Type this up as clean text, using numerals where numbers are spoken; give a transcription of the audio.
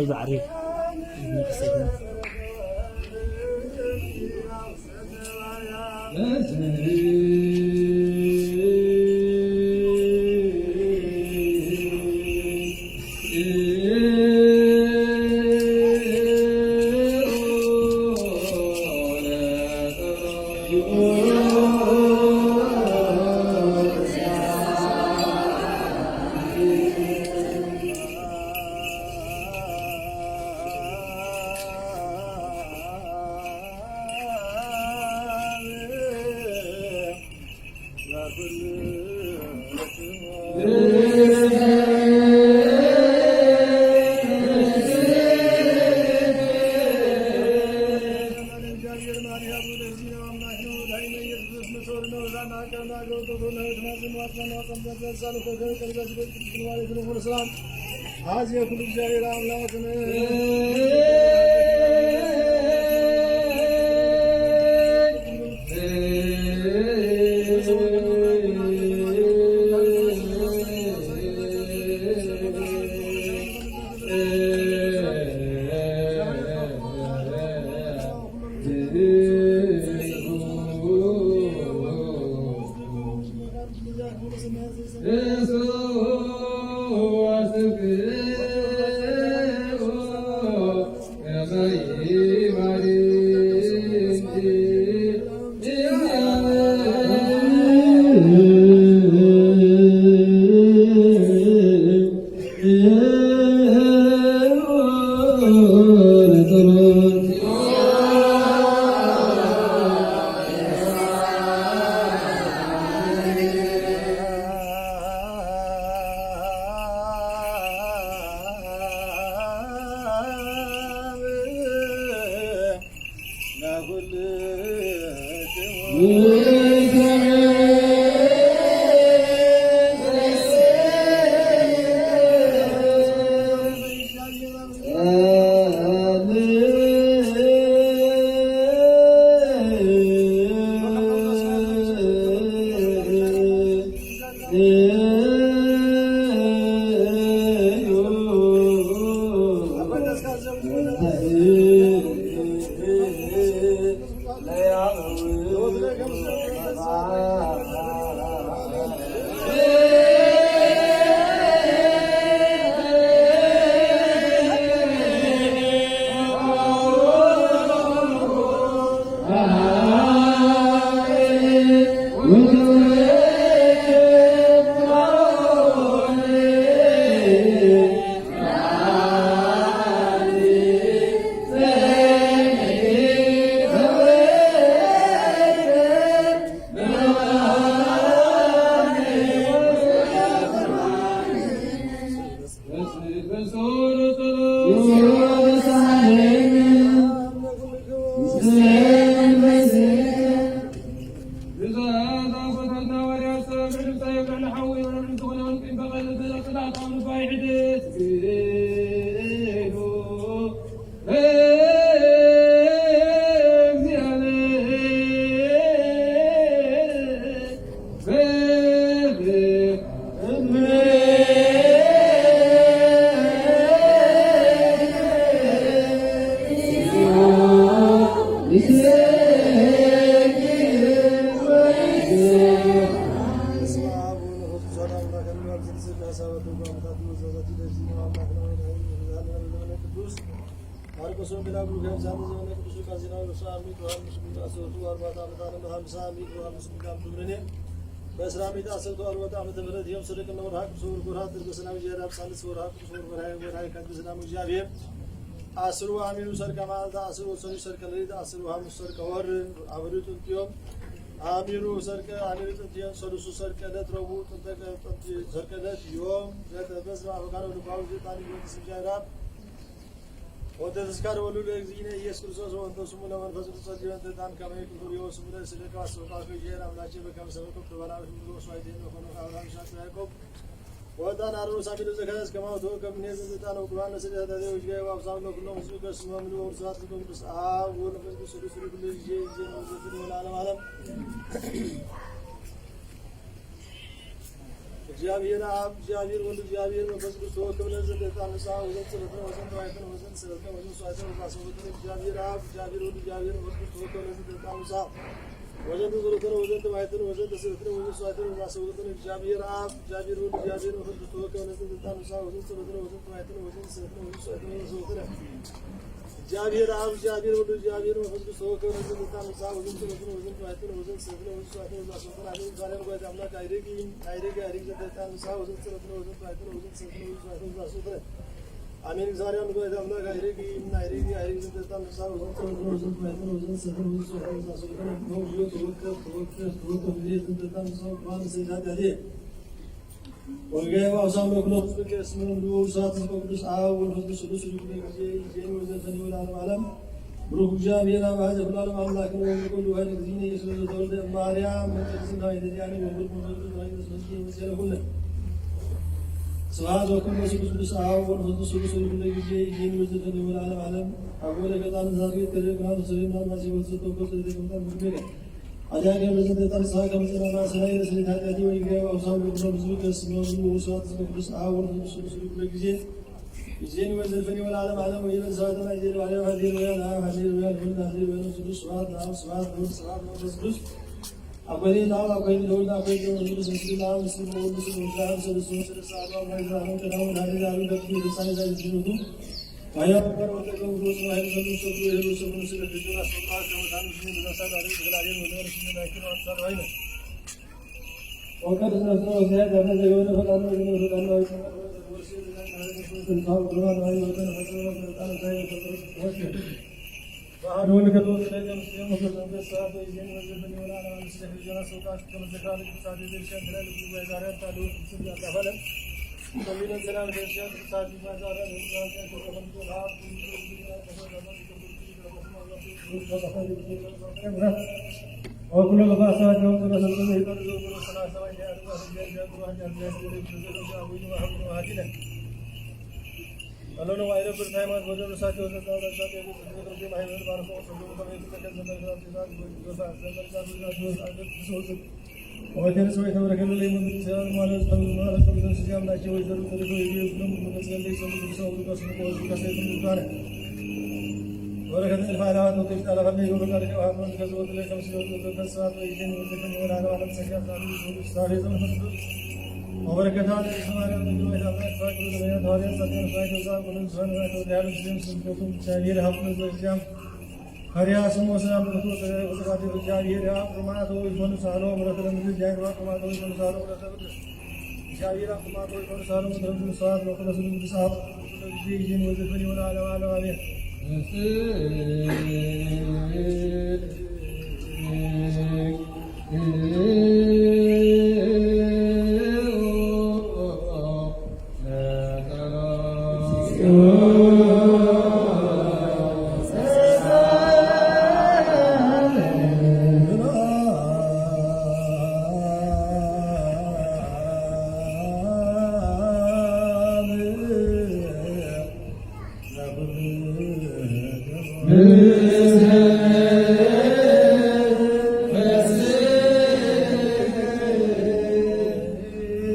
البعري आज ये खुद जय राम लाख ማርቆስ ወንጌላዊ ሉቃስ ዘመነ ቅዱስ ሉቃስ ዜናዊ በሳሚ ዮሐንስ ሚጣሰቱ 40 ዓመት አለ በ50 ዮሐንስ ሚጣም ትብረኔ በስራ ሚጣሰቱ 40 ዓመተ ምህረት ይም ሰደቀ ነው ወርሃ ቁሱር ወርሃ በሰላም ጀራብ ሳልስ ወርሃ ቁሱር ወርሃ ከበሰላም እግዚአብሔር አስሩ አሚኑ ሰርቀ ማልታ አስሩ ሰሪ ሰርቀ ለሊት አስሩ ሐሙስ ሰርቀ ወር አብሩት እንቲዮም አሚሩ ሰርቀ አሚሩ እንቲዮም ሰሉሱ ሰርቀ ለትረቡ ተጠቀ ሰርቀ ለት ዮም ዘተበስራ ወካሮ ልባው ዘጣኒ ወንስ ጀራብ ወደ ተስካር ወሉ ለግዚነ ኢየሱስ ክርስቶስ ወንተ ስሙ ለመንፈስ ቅዱስ ይወንተ ዳን ከመይ ኩሩ ይወስሙ ለስለካ አስወቃከ ጀራ አምላኬ በከም ሰበከ ተባራሽ ብሎ ሷይዴ ነው ሆኖ አብርሃም ሻት ያዕቆብ ወጣን አርሮ ሳቢሉ ዘከረስ ከማውቶ ከምን ዘጣ ነው ቁርአን ለሰደተ ደውጅ ጋር አብዛው ነው ሁሉ ሙሉ ከስሙ ምን ወርዛት ቅዱስ አብ ወመንፈስ ቅዱስ ስሉ ሁሉ ይዤ ነው ዘጥሩ ለዓለም ዓለም እግዚአብሔር አብ እግዚአብሔር ወልድ እግዚአብሔር መንፈስ ቅዱስ ተወክለ ዘደታ ንሳው ወዘት ስለተ ወዘት ዋይተን ወዘት ስለተ ወዘት ሷይተን ወዛሰውት እግዚአብሔር አብ እግዚአብሔር ወልድ እግዚአብሔር መንፈስ ቅዱስ ተወክለ ዘደታ ንሳው ወዘት ስለተ ወዘት ዋይተን ወዘት ስለተ ወዘት ሷይተን ወዛሰውት እግዚአብሔር አብ እግዚአብሔር ወልድ እግዚአብሔር መንፈስ ቅዱስ ተወክለ ዘደታ ንሳው ወዘት ስለተ ወዘት ዋይተን ወዘት ስለተ ወዘት ሷይተን ወዛሰውት እግዚአብሔር አብ እግዚአብሔር ወልድ እግዚአብሔር መንፈስ ቅዱስ ተወክለ ዘደታ ንሳው ወዘት ስለተ ወዘት ዋይተን ወዘት ስለተ ወዘት ሷይተን ወዛሰውት አሜን ዛሬም ወደ አምላክ አይደግ ዘደታ ንሳው ወዘት ስለተ ወዘት ዋይተን ወዘት ስለተ ወዘት ሷይተን ወዛሰውት አሜን ዛሬም ወደ አምላክ አይደግ ዘደታ ንሳው ወዘት ስለተ ወዘት ዋይተን ወዘት ስለተ ወዘት ሷይተን ወዛሰውት ነው ዘደታ ንሳው ቋን ሰይዳት ያለ ወገባ አውሳም ለኩሎስ በከስሙ ሉር ሳት ቅዱስ አብ ወመንፈስ ቅዱስ ይሁን ጊዜ ይዜን ወዘተን ይውላል ዓለም ብሩክ እግዚአብሔር አብ ዘላለም አምላክ ነው ወልድ ወልድ ጊዜ ኢየሱስ ተወልደ ማርያም ቅድስት ዳዊት ያኔ ወልድ ወልድ ወልድ ወልድ ስብሐት ወክብር ቅዱስ አብ ወመንፈስ ቅዱስ ይሁን ጊዜ ይዜን ወዘተን ይውላል ዓለም አቦለ ገጣን ዛሬ ከደግናው ሰሪና ማሲቦት ተቆጥ ተደግሞ ምድር አጃገ በዘደታ ንሳ ከመጽናና ሰላይ ለስልታቲ ወይ ገባ አውሳው ነው ብዙ ከስሙ ወሳት ቅዱስ አብ ወመንፈስ ቅዱስ ይሁን ጊዜ ይዜን ወዘተን ይውላል ዓለም ወይ በዛታ ይዜን ወላ ሀዲር ወላ ሀዲር ወላ ሁሉ ሀዲር ወላ ቅዱስ ስብሐት አብ ስብሐት ወልድ ስብሐት መንፈስ ቅዱስ አቆይ ነው አቆይ ለወልድ አቆይ ለወልድ ስብሐት አብ ስብሐት ወልድ ስብሐት ስብሐት አብ ማይዛው ተዳው ዳሪ ዳሪ ደቂ ደሳይ ዳሪ ሲሉቱ አያ ወደ ገውዶስ ማይል ዘሉ ሰው ይሄዱ ሰው ስለዚህ አስፋ ከመታን ሲል ደሳይ ዳሪ ተላየ ወደ ሲል ናይኪ ነው አጥራይ ነው ወቀድ ነው ዘያ ዳሪ ዘየሆነ ፈቃዱ ነው ፈቃዱ ነው ወርሲ ነው ድሮን ነው ወደ ፈቃዱ ፈቃዱ ሳይ ወርሲ ባዶን ከዶስ ለጀም ሲም ወደ ሰዓት ይዘን ወደ ወላ ነው ሲጀራ ሰውቃሽ ከመዘካለ ተሳደ ደርሻን ተላለ ጉባኤ ጋር ታሉ ሲል ያካፈለ ከሚለን ሰላም ደርሻን ተሳደ ባዛራ ነው ተቆምቶ ሀብ ወኩሎ በፋሳት ነው ተሰልቶ ይቀርዞ ብሎ ሰላሳ ያርባ ሲያጃ ቁርአን ያለ አሎነ ዋይረብር ሃይማኖት ወደ ራሳቸው ተዛውራታ ተደረገ ማይበር ባርኮ ሰው ከመይት ተከዘለ ተዛዝ ወደ ወደ ሰው የተበረከለ ለምን ሲያል ማለት ማለት ነው ሲያም ናቸው ወይዘሮ ተደረገ ይሄው ነው መገሰለ ሰው ከሰው ከሰው ጋር ወረከተ الفعلات وتجعل فمن وبقى وهم كذوت لكم سيوت الفساد ويجن وذكر ولا على سجاد صالح وبركاته السماء والأرض والأرض فاكر البيان هارين سكن فاكر صاحب من سبحانه وتعالى الجليل سبحانه شاعر حفظ الجام هريا سمو سلام رسول الله وسلامه الجاهر ما تو يكون سالو مرتب من الجاهر ما تو يكون سالو مرتب شاعر ما تو يكون سالو مرتب صاحب رسول الله صاحب الجين وذكر ولا على عليه Amen.